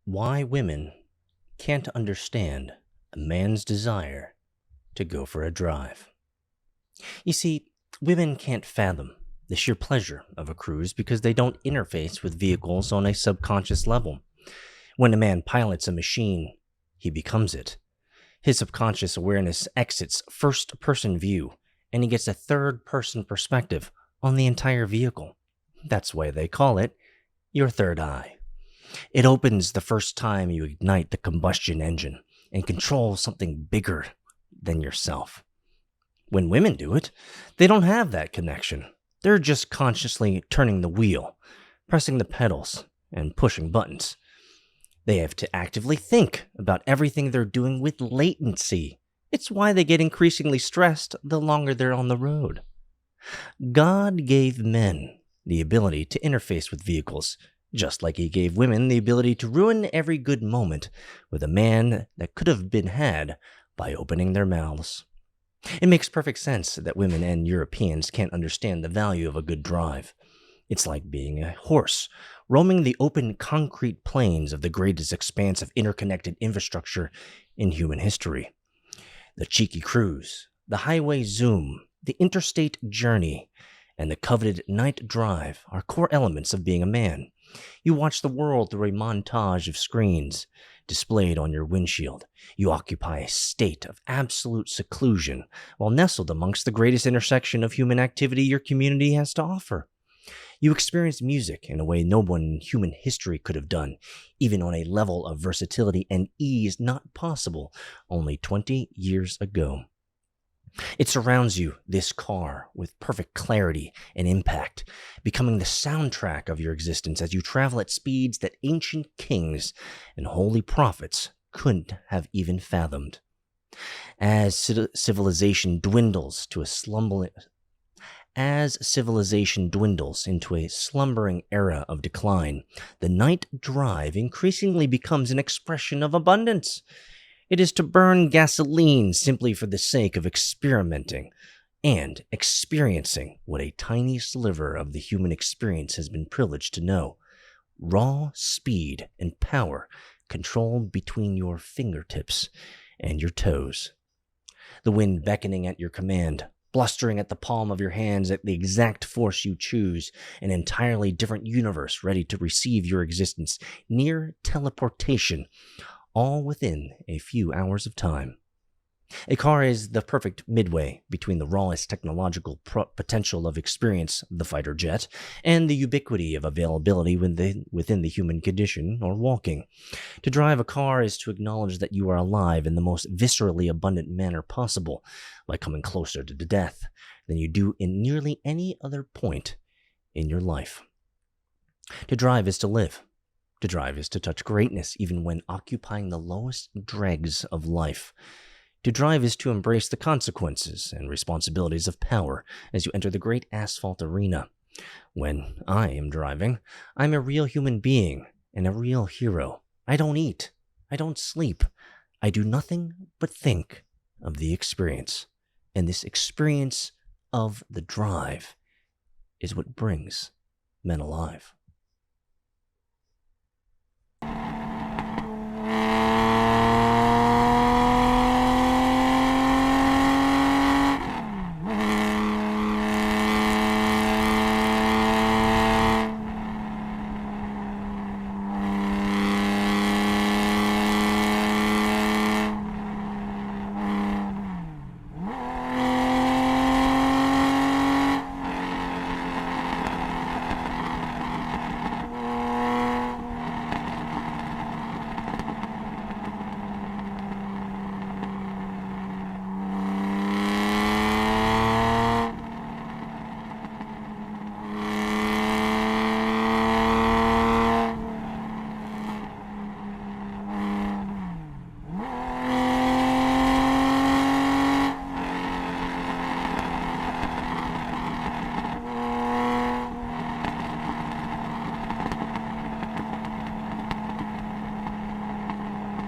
Why women can't understand a man's desire to go for a drive. You see, women can't fathom the sheer pleasure of a cruise because they don't interface with vehicles on a subconscious level. When a man pilots a machine, he becomes it. His subconscious awareness exits first person view, and he gets a third person perspective on the entire vehicle. That's why they call it your third eye. It opens the first time you ignite the combustion engine and control something bigger than yourself. When women do it, they don't have that connection. They're just consciously turning the wheel, pressing the pedals, and pushing buttons. They have to actively think about everything they're doing with latency. It's why they get increasingly stressed the longer they're on the road. God gave men the ability to interface with vehicles, just like he gave women the ability to ruin every good moment with a man that could have been had by opening their mouths. It makes perfect sense that women and Europeans can't understand the value of a good drive. It's like being a horse, roaming the open concrete plains of the greatest expanse of interconnected infrastructure in human history. The cheeky cruise, the highway zoom, the interstate journey, and the coveted night drive are core elements of being a man. You watch the world through a montage of screens displayed on your windshield. You occupy a state of absolute seclusion while nestled amongst the greatest intersection of human activity your community has to offer. You experience music in a way no one in human history could have done, even on a level of versatility and ease not possible only 20 years ago. It surrounds you, this car, with perfect clarity and impact, becoming the soundtrack of your existence as you travel at speeds that ancient kings and holy prophets couldn't have even fathomed. As civilization dwindles into a slumbering era of decline, the night drive increasingly becomes an expression of abundance. It is to burn gasoline simply for the sake of experimenting and experiencing what a tiny sliver of the human experience has been privileged to know. Raw speed and power controlled between your fingertips and your toes. The wind beckoning at your command, blustering at the palm of your hands at the exact force you choose, an entirely different universe ready to receive your existence, near teleportation, all within a few hours of time. A car is the perfect midway between the rawest technological potential of experience, the fighter jet, and the ubiquity of availability within the human condition, or walking. To drive a car is to acknowledge that you are alive in the most viscerally abundant manner possible, by coming closer to death than you do in nearly any other point in your life. To drive is to live. To drive is to touch greatness even when occupying the lowest dregs of life. To drive is to embrace the consequences and responsibilities of power as you enter the great asphalt arena. When I am driving, I'm a real human being and a real hero. I don't eat. I don't sleep. I do nothing but think of the experience. And this experience of the drive is what brings men alive.